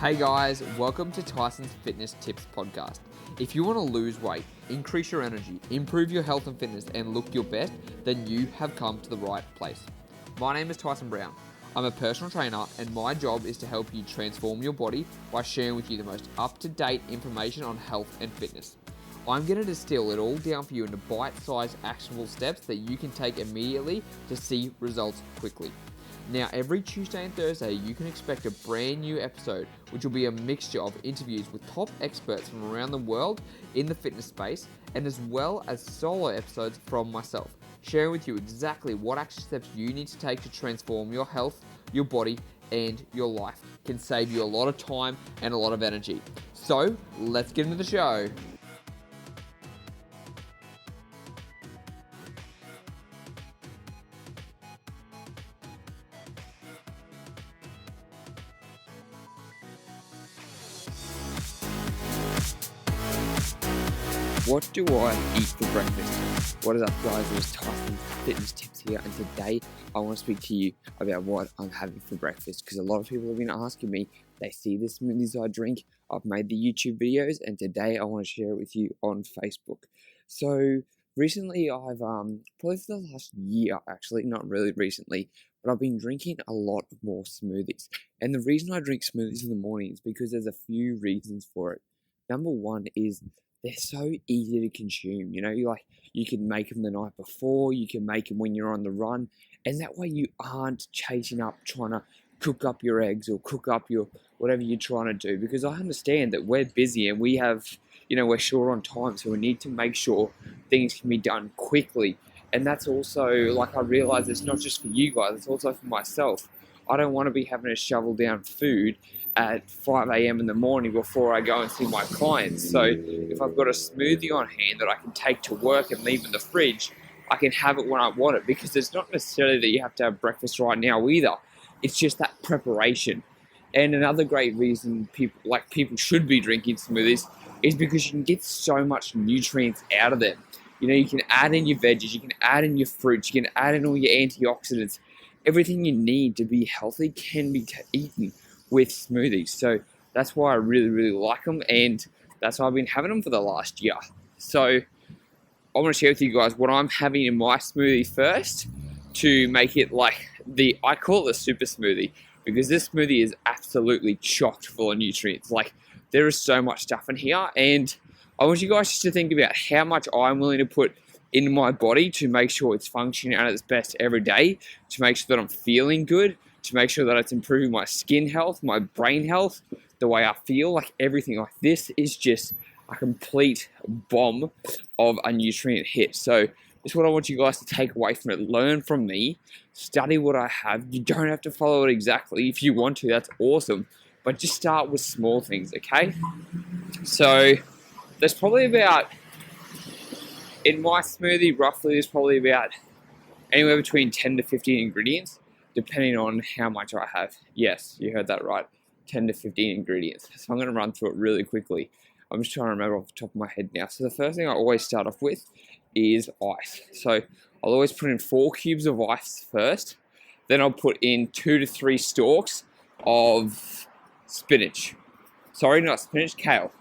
Hey guys, welcome to Tyson's Fitness Tips Podcast. If you want to lose weight, increase your energy, improve your health and fitness, and look your best, then you have come to the right place. My name is Tyson Brown. I'm a personal trainer, and my job is to help you transform your body by sharing with you the most up-to-date information on health and fitness. I'm going to distill it all down for you into bite-sized actionable steps that you can take immediately to see results quickly. Now, every Tuesday and Thursday, you can expect a brand new episode, which will be a mixture of interviews with top experts from around the world in the fitness space, and as well as solo episodes from myself, sharing with you exactly what action steps you need to take to transform your health, your body, and your life. It can save you a lot of time and a lot of energy. So, let's get into the show. What do I eat for breakfast? What is up, guys? It's Tyson's Fitness Tips here, and today I want to speak to you about what I'm having for breakfast, because a lot of people have been asking me. They see the smoothies I drink. I've made the YouTube videos, and today I want to share it with you on Facebook. So recently, I've probably for the last year, actually, not really recently, but I've been drinking a lot more smoothies. And the reason I drink smoothies in the morning is because there's a few reasons for it. Number one is they're so easy to consume. You can make them the night before, you can make them when you're on the run, and that way you aren't chasing up trying to cook up your eggs or cook up your whatever you're trying to do, because I understand that we're busy and we're short on time, so we need to make sure things can be done quickly. And that's also, I realize it's not just for you guys, it's also for myself. I don't want to be having to shovel down food at 5 a.m. in the morning before I go and see my clients. So if I've got a smoothie on hand that I can take to work and leave in the fridge, I can have it when I want it, because it's not necessarily that you have to have breakfast right now either. It's just that preparation. And another great reason people should be drinking smoothies is because you can get so much nutrients out of them. You can add in your veggies, you can add in your fruits, you can add in all your antioxidants. Everything you need to be healthy can be eaten with smoothies. So that's why I really, really like them, and that's why I've been having them for the last year. So I want to share with you guys what I'm having in my smoothie first to make it I call it the super smoothie, because this smoothie is absolutely chocked full of nutrients. There is so much stuff in here, and I want you guys just to think about how much I'm willing to put in my body to make sure it's functioning at its best every day, to make sure that I'm feeling good, to make sure that it's improving my skin health, my brain health, the way I feel. Everything like this is just a complete bomb of a nutrient hit. So this is what I want you guys to take away from it. Learn from me, study what I have. You don't have to follow it exactly. If you want to, that's awesome, but just start with small things, okay? So there's probably about, in my smoothie, roughly there's probably about anywhere between 10 to 15 ingredients, depending on how much I have. Yes, you heard that right, 10 to 15 ingredients. So I'm going to run through it really quickly. I'm just trying to remember off the top of my head now. So the first thing I always start off with is ice. So I'll always put in 4 cubes of ice first. Then I'll put in 2 to 3 stalks of spinach. Sorry, not spinach, kale.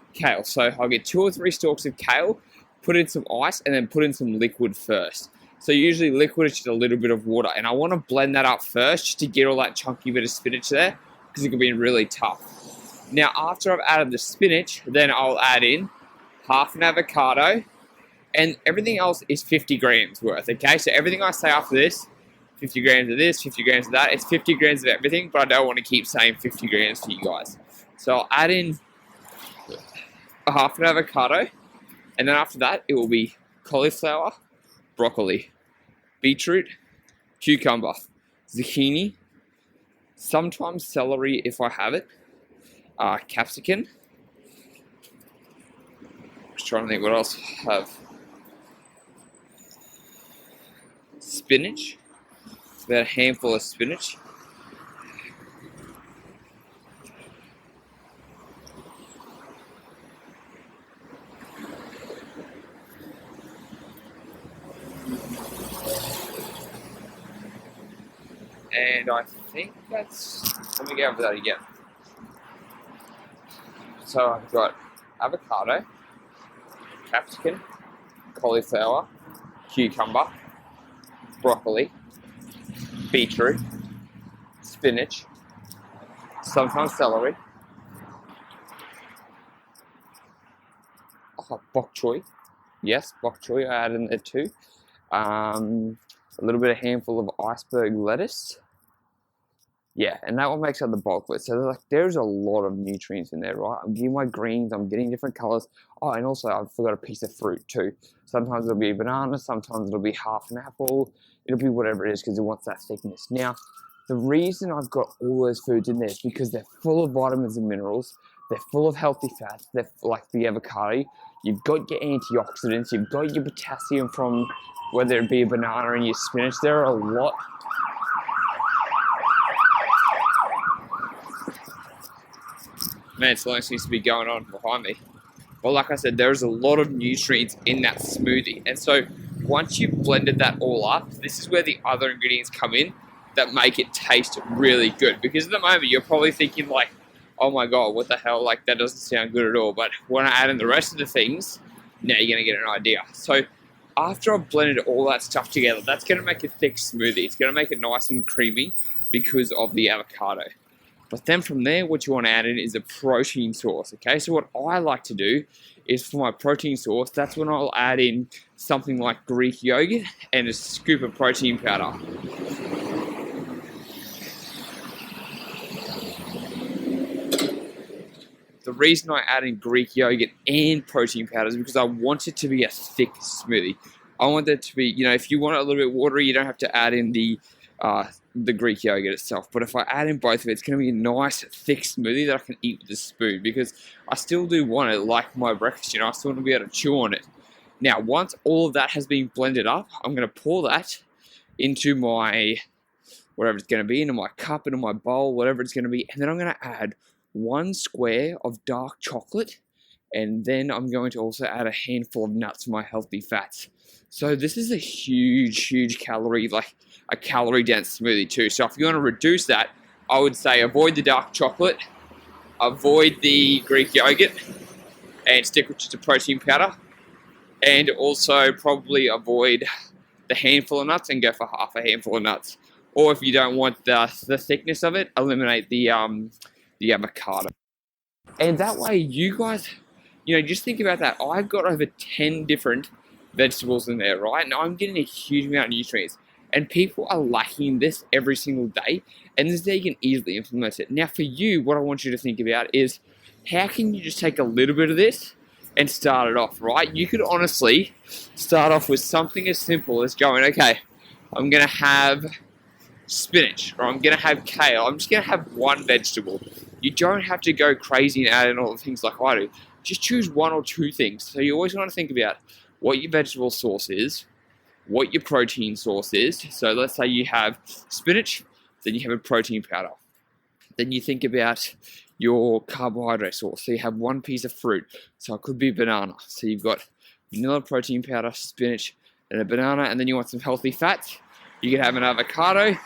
So I'll get 2 or 3 stalks of kale, put in some ice, and then put in some liquid first. So usually liquid is just a little bit of water, and I want to blend that up first just to get all that chunky bit of spinach there, because it can be really tough. Now, after I've added the spinach, then I'll add in half an avocado, and everything else is 50 grams worth, okay? So everything I say after this, 50 grams of this, 50 grams of that, it's 50 grams of everything, but I don't want to keep saying 50 grams to you guys. So I'll add in a half an avocado, and then after that, it will be cauliflower, broccoli, beetroot, cucumber, zucchini, sometimes celery if I have it, capsicum. Just trying to think what else I have. Spinach, about a handful of spinach. And I think let me go over that again. So I've got avocado, capsicum, cauliflower, cucumber, broccoli, beetroot, spinach, sometimes celery, bok choy. Yes, bok choy I add in there too. A little bit of handful of iceberg lettuce. Yeah, and that one makes up the bulk of it. So there's a lot of nutrients in there, right? I'm getting my greens, I'm getting different colors. Oh, and also I forgot a piece of fruit too. Sometimes it'll be a banana, sometimes it'll be half an apple. It'll be whatever it is because it wants that thickness. Now, the reason I've got all those foods in there is because they're full of vitamins and minerals. They're full of healthy fats. They're like the avocado. You've got your antioxidants. You've got your potassium from whether it be a banana and your spinach. There are a lot. Man, something seems to be going on behind me. Well, like I said, there's a lot of nutrients in that smoothie. And so once you've blended that all up, this is where the other ingredients come in that make it taste really good. Because at the moment, you're probably thinking like, oh my God, what the hell? Like, that doesn't sound good at all. But when I add in the rest of the things, now you're going to get an idea. So after I've blended all that stuff together, that's going to make a thick smoothie. It's going to make it nice and creamy because of the avocado. But then from there, what you want to add in is a protein source, okay? So what I like to do is for my protein source, that's when I'll add in something like Greek yogurt and a scoop of protein powder. The reason I add in Greek yogurt and protein powder is because I want it to be a thick smoothie. I want it to be, if you want it a little bit watery, you don't have to add in the Greek yogurt itself. But if I add in both of it, it's going to be a nice thick smoothie that I can eat with a spoon, because I still do want it like my breakfast, I still want to be able to chew on it. Now, once all of that has been blended up, I'm going to pour that into my, whatever it's going to be, into my cup, into my bowl, whatever it's going to be. And then I'm going to add 1 square of dark chocolate. And then I'm going to also add a handful of nuts for my healthy fats. So this is a huge calorie, like a calorie dense smoothie too. So if you want to reduce that, I would say avoid the dark chocolate, avoid the Greek yogurt, and stick with just a protein powder. And also probably avoid the handful of nuts and go for half a handful of nuts. Or if you don't want the thickness of it, eliminate the avocado. And that way you guys, just think about that. I've got over 10 different vegetables in there, right? Now I'm getting a huge amount of nutrients. And people are lacking this every single day. And this is how you can easily implement it. Now for you, what I want you to think about is, how can you just take a little bit of this and start it off, right? You could honestly start off with something as simple as going, okay, I'm going to have spinach, or I'm going to have kale. I'm just going to have one vegetable. You don't have to go crazy and add in all the things like I do. Just choose 1 or 2 things. So you always want to think about what your vegetable source is, what your protein source is. So let's say you have spinach, then you have a protein powder. Then you think about your carbohydrate source. So you have 1 piece of fruit. So it could be banana. So you've got vanilla, protein powder, spinach, and a banana. And then you want some healthy fats. You could have an avocado.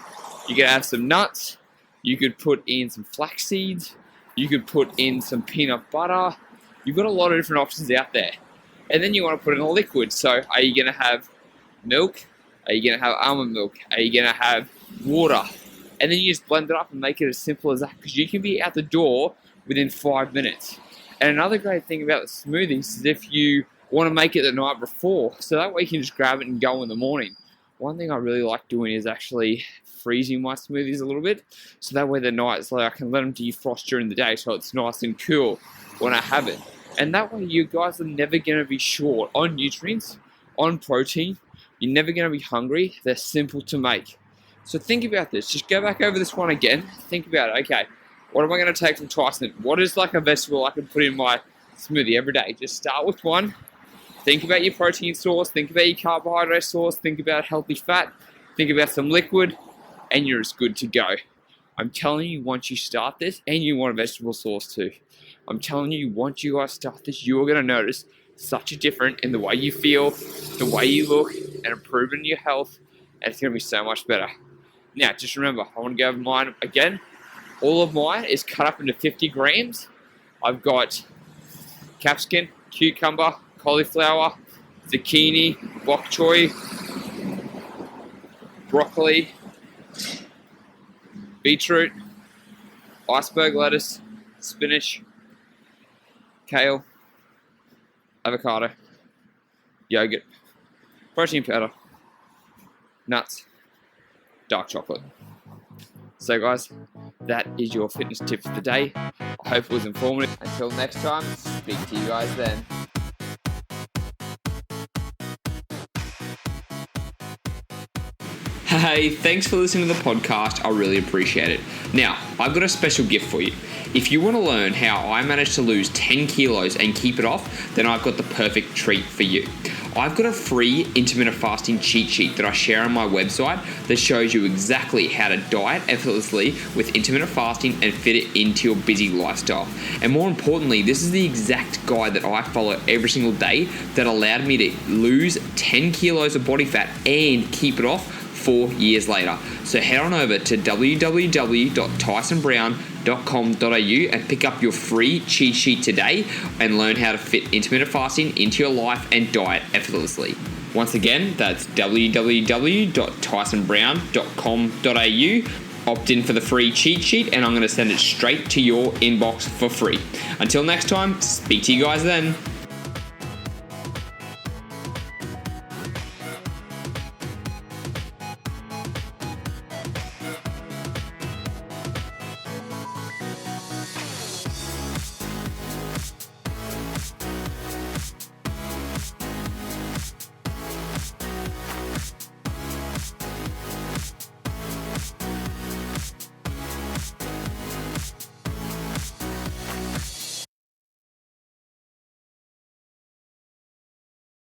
You could have some nuts. You could put in some flax seeds. You could put in some peanut butter. You've got a lot of different options out there. And then you want to put in a liquid. So are you going to have milk? Are you going to have almond milk? Are you going to have water? And then you just blend it up and make it as simple as that, because you can be out the door within 5 minutes. And another great thing about the smoothies is if you want to make it the night before, so that way you can just grab it and go in the morning. One thing I really like doing is actually freezing my smoothies a little bit, so that way the night, so I can let them defrost during the day so it's nice and cool when I have it. And that way you guys are never going to be short on nutrients, on protein. You're never going to be hungry. They're simple to make. So think about this. Just go back over this one again. Think about it. Okay, what am I going to take from Tyson? What is like a vegetable I can put in my smoothie every day? Just start with one. Think about your protein source. Think about your carbohydrate source. Think about healthy fat. Think about some liquid, and you're as good to go. I'm telling you, once you start this, and you want a vegetable source too, I'm telling you, once you guys start this, you're going to notice such a difference in the way you feel, the way you look, and improving your health, and it's going to be so much better. Now, just remember, I want to go over mine again. All of mine is cut up into 50 grams. I've got capsicum, cucumber, cauliflower, zucchini, bok choy, broccoli, beetroot, iceberg lettuce, spinach, kale, avocado, yogurt, protein powder, nuts, dark chocolate. So guys, that is your fitness tip for the day. I hope it was informative. Until next time, speak to you guys then. Hey, thanks for listening to the podcast. I really appreciate it. Now, I've got a special gift for you. If you want to learn how I managed to lose 10 kilos and keep it off, then I've got the perfect treat for you. I've got a free intermittent fasting cheat sheet that I share on my website that shows you exactly how to diet effortlessly with intermittent fasting and fit it into your busy lifestyle. And more importantly, this is the exact guide that I follow every single day that allowed me to lose 10 kilos of body fat and keep it off 4 years later. So head on over to www.tysonbrown.com.au and pick up your free cheat sheet today and learn how to fit intermittent fasting into your life and diet effortlessly. Once again, that's www.tysonbrown.com.au. Opt in for the free cheat sheet and I'm going to send it straight to your inbox for free. Until next time, speak to you guys then.